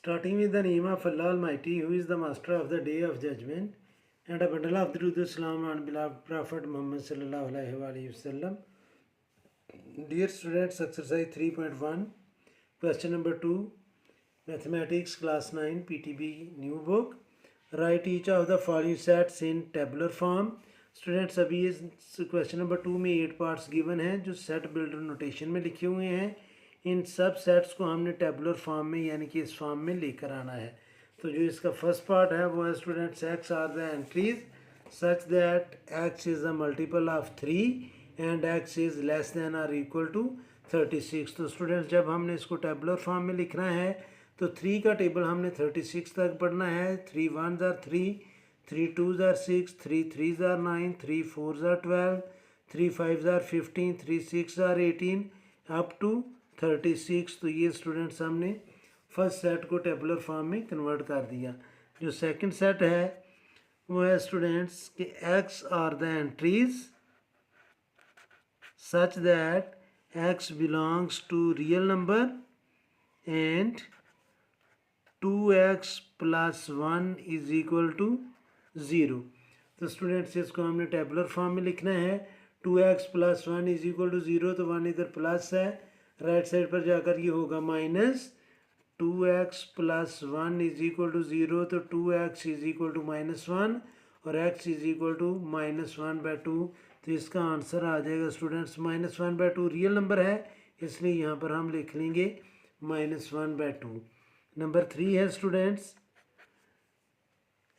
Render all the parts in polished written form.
Starting with the name of Allah Almighty, who is the master of the day of judgment, and a bundle of truth, Islam, and beloved Prophet Muhammad sallallahu alaihi wasallam. Dear students, exercise 3.1, question number 2, mathematics, class 9, PTB, new book. Write each of the following sets in tabular form. Students अभी इस question number 2 में 8 parts given हैं जो set builder notation में लिखे हुए हैं. इन सब सेट्स को हमने टेबुलर फॉर्म में यानी कि इस फॉर्म में लेकर आना है. तो जो इसका फर्स्ट पार्ट है वो है students x are the entries such that x is a multiple of 3 and x is less than or equal to 36. तो स्टूडेंट्स जब हमने इसको टेबुलर फॉर्म में लिखना है तो 3 का टेबल हमने 36 तक पढ़ना है. 3 1s are 3, 3 2s are 6, 3 3s are 9, 3 4s are 12, 3 5s are 15, 3 6s are 18 up to 36. तो ये स्टूडेंट्स हमने फर्स्ट सेट को टेबुलर फॉर्म में कन्वर्ट कर दिया. जो सेकंड सेट है वो है स्टूडेंट्स कि x are the entries such that x belongs to real number and 2x + 1 is equal to 0. तो स्टूडेंट्स इसको हमने टेबुलर फॉर्म में लिखना है. 2x + 1 is equal to 0. तो 1 इधर प्लस है, राइट साइड पर जाकर ये होगा minus. 2x + 1 is equal to 0. तो 2x इज इक्वल टू -1 और x इज इक्वल टू -1/2. तो इसका आंसर आ जाएगा स्टूडेंट्स -1/2. रियल नंबर है इसलिए यहाँ पर हम लिख लेंगे -1/2. नंबर 3 है students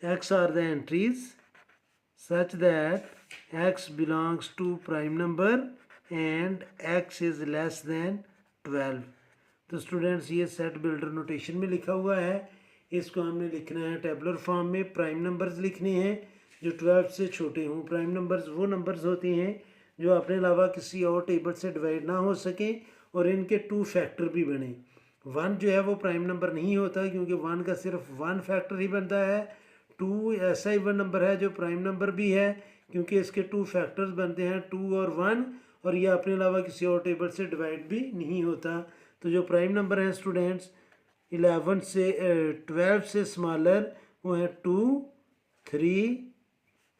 x are the entries such that x belongs to prime number and x is less than 12. तो स्टूडेंट्स ये सेट बिल्डर नोटेशन में लिखा हुआ है. इसको हमने लिखना है टेबुलर फॉर्म में. प्राइम नंबर्स लिखने हैं जो 12 से छोटे हों. प्राइम नंबर्स वो नंबर्स होते हैं जो अपने अलावा किसी और टेबल से डिवाइड ना हो सकें और इनके 2 फैक्टर भी बने. 1 जो है वो प्राइम नंबर नहीं होता क्योंकि 1 का सिर्फ 1 फैक्टर ही बनता है. 2 ऐसा ही 1 नंबर है जो प्राइम नंबर भी है क्योंकि इसके 2 फैक्टर्स बनते हैं 2 और 1 और ये अपने अलावा किसी और टेबल से डिवाइड भी नहीं होता. तो जो प्राइम नंबर हैं स्टूडेंट्स 11 से 12 से स्मॉलर वो है 2 3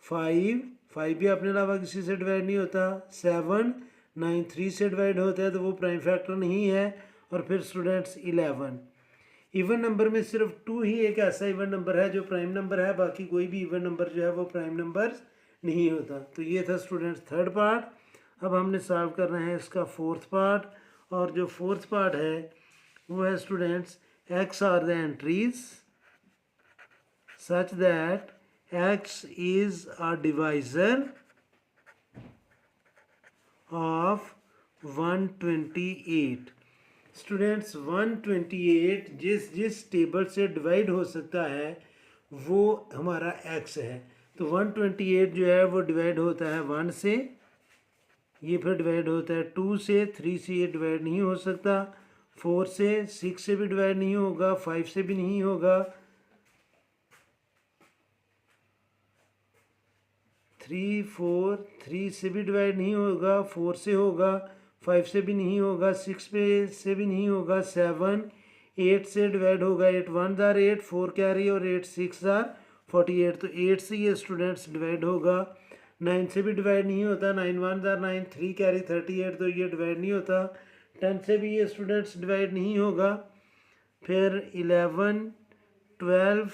5 भी अपने अलावा किसी से डिवाइड नहीं होता. 7 9 3 से डिवाइड होता है तो वो प्राइम फैक्टर नहीं है. और फिर स्टूडेंट्स 11. इवन नंबर में सिर्फ 2 ही एक ऐसा इवन नंबर है जो प्राइम नंबर है, बाकी कोई भी इवन नंबर जो है वो प्राइम नंबर नहीं होता. तो ये था स्टूडेंट्स थर्ड पार्ट. अब हमने सॉल्व करना है इसका फोर्थ पार्ट. और जो फोर्थ पार्ट है वो है students x are the entries such that x is a divisor of 128. Students 128 जिस टेबल से डिवाइड हो सकता है वो हमारा x है. तो 128 जो है वो डिवाइड होता है 1 से, ये फिर डिवाइड होता है 2 से, 3 से ये डिवाइड नहीं हो सकता, 4 से, 6 से भी डिवाइड नहीं होगा, 5 से भी नहीं होगा, 3 से भी डिवाइड नहीं होगा, 4 से होगा, 5 से भी नहीं होगा, 6 से भी नहीं होगा, 7 8 से डिवाइड होगा. 8 1s are 8, 4 कैरी और 8 6 are 48. तो 8 से ये स्टूडेंट्स डिवाइड होगा. 9 से भी डिवाइड नहीं होता. 9 1s are 9, 3 कैरी 38. तो ये डिवाइड नहीं होता. 10 से भी ये स्टूडेंट्स डिवाइड नहीं होगा. फिर 11 12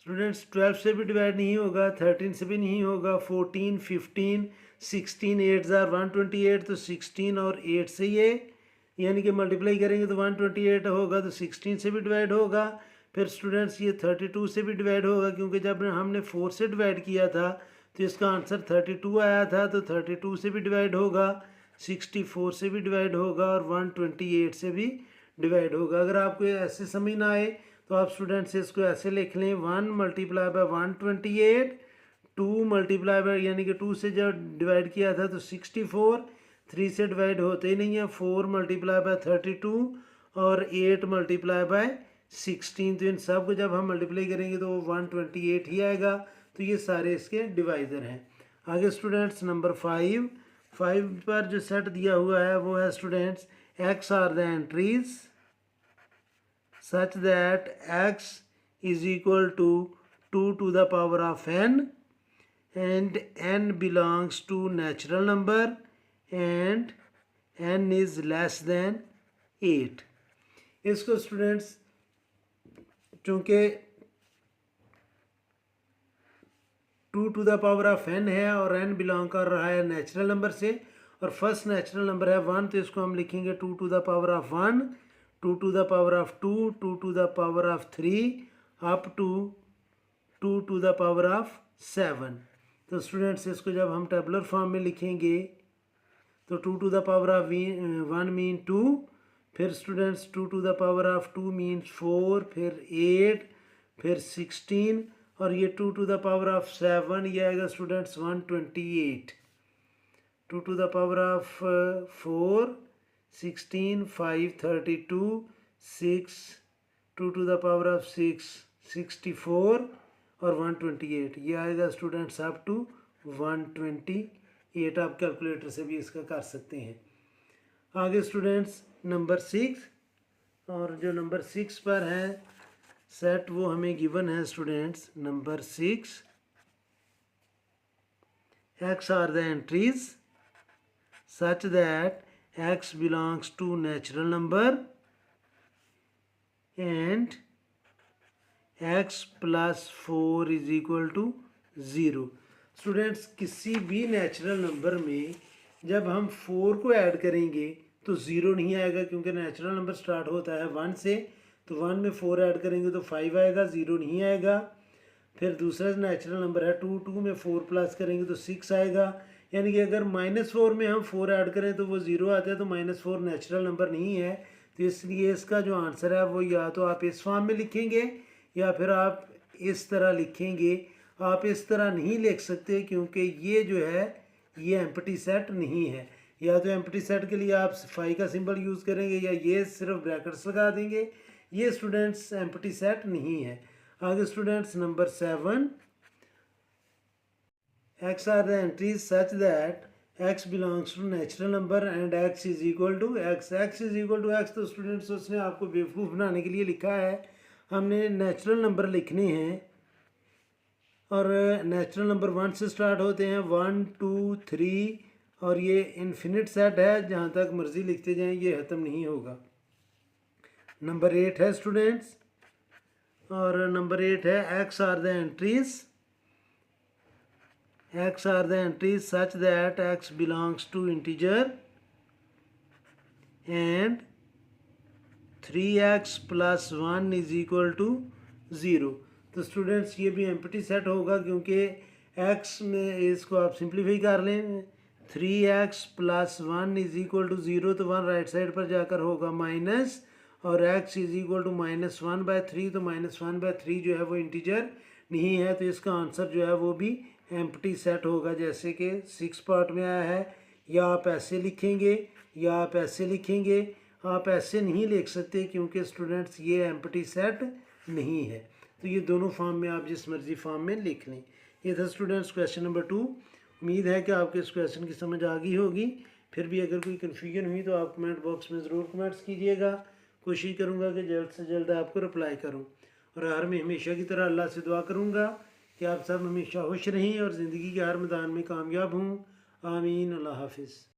स्टूडेंट्स 12 से भी डिवाइड नहीं होगा. 13 से भी नहीं होगा. 14 15 16 8s are 128. तो 16 और 8 से ये यानी कि मल्टीप्लाई करेंगे तो 128 होगा. तो 16 से भी डिवाइड होगा. फिर स्टूडेंट्स ये 32 से भी डिवाइड होगा क्योंकि जब हमने 4 से डिवाइड किया था तो इसका आंसर 32 आया था. तो 32 से भी डिवाइड होगा, 64 से भी डिवाइड होगा और 128 से भी डिवाइड होगा. अगर आपको ऐसे समझ ना आए तो आप स्टूडेंट्स इसको ऐसे लिख लें 1 × 128, 2 × यानी कि 2 से जब डिवाइड किया था तो 64, 3 से डिवाइड होते ही नहीं है, 4 × 32 और 8 × 16. तो इन सब को जब हम मल्टीप्लाई करेंगे तो 128 ही आएगा. तो ये सारे इसके डिवाइज़र हैं. आगे स्टूडेंट्स नंबर 5 पर जो सेट दिया हुआ है वो है students x are the entries such that x is equal to 2 to the power of n and n belongs to natural number and n is less than 8। इसको स्टूडेंट्स चूँकि 2 to the power of n है और n belong कर रहा है natural number से और first natural number है 1, तो इसको हम लिखेंगे 2 to the power of 1, 2 to the power of 2, 2 to the power of 3 up to 2 to the power of 7। तो स्टूडेंट्स इसको जब हम टेबुलर फॉर्म में लिखेंगे तो 2 to the power of 1 mean 2, फिर students 2 to the power of 2 means 4, फिर 8, फिर 16 और ये 2 टू द पावर ऑफ 7 ये आएगा students 128। 2 to the power of 4 16, 5 32, 6, 2 to the power of 6 64 और 128 ये आएगा स्टूडेंट्स अप टू 128। आप कैलकुलेटर से भी इसका कर सकते हैं। आगे स्टूडेंट्स नंबर 6, और जो नंबर 6 पर है सेट वो हमें गिवन है students. Number 6 x are the entries such that x belongs to natural number and x plus 4 is equal to 0। Students किसी भी नेचुरल नंबर में जब हम 4 को ऐड करेंगे तो 0 नहीं आएगा, क्योंकि नेचुरल नंबर स्टार्ट होता है 1 से, तो 1 में 4 ऐड करेंगे तो 5 आएगा, 0 नहीं आएगा। फिर दूसरा नेचुरल नंबर है 2, 2 में 4 प्लस करेंगे तो 6 आएगा, यानी कि अगर -4 में हम 4 ऐड करें तो वो 0 आता है, तो -4 नेचुरल नंबर नहीं है। तो इसलिए इसका जो आंसर है वो या तो आप इस फॉर्म में लिखेंगे या फिर आप इस तरह लिखेंगे। आप इस तरह नहीं लिख सकते क्योंकि ये जो है ये एम्प्टी सेट नहीं है। या तो एम्प्टी सेट के लिए आप फाई का सिंबल यूज़ करेंगे या ये सिर्फ ब्रैकेट्स लगा देंगे। ये स्टूडेंट्स एम्प्टी सेट नहीं है। आगे students number 7, x are the entries such that x belongs to natural number and x is equal to x। x is equal to x तो स्टूडेंट्स उसने आपको बेवकूफ़ बनाने के लिए लिखा है। हमने नेचुरल नंबर लिखने हैं और नेचुरल नंबर 1 से स्टार्ट होते हैं, 1 2 3 और ये इन्फिनिट सेट है, जहाँ तक मर्ज़ी लिखते जाएं ये ख़त्म नहीं होगा। नंबर 8 है स्टूडेंट्स, और नंबर 8 है x are the entries such that x belongs to integer and 3x plus 1 is equal to 0। तो स्टूडेंट्स ये भी एम्प्टी सेट होगा क्योंकि x में इसको आप सिंप्लीफाई कर लें, 3x plus 1 is equal to 0, तो 1 राइट साइड पर जाकर होगा माइनस, और x इज इक्वल टू -1/3, तो -1/3 जो है वो इंटीजर नहीं है, तो इसका आंसर जो है वो भी एम्प्टी सेट होगा, जैसे कि 6 पार्ट में आया है। या आप ऐसे लिखेंगे या आप ऐसे लिखेंगे। आप ऐसे नहीं लिख सकते क्योंकि स्टूडेंट्स ये एम्प्टी सेट नहीं है। तो ये दोनों फॉर्म में आप जिस मर्जी फॉर्म में लिख लें। ये था स्टूडेंट्स क्वेश्चन नंबर 2। उम्मीद है कि आपके इस क्वेश्चन की समझ आ गई होगी। फिर भी अगर कोई कन्फ्यूजन हुई तो आप कमेंट बॉक्स में ज़रूर कमेंट्स कीजिएगा। कोशिश करूँगा कि जल्द से जल्द आपको रिप्लाई करूँ, और हर में हमेशा की तरह अल्लाह से दुआ करूँगा कि आप सब हमेशा खुश रहें और ज़िंदगी के हर मैदान में कामयाब हों। आमीन। अल्लाह हाफिज़।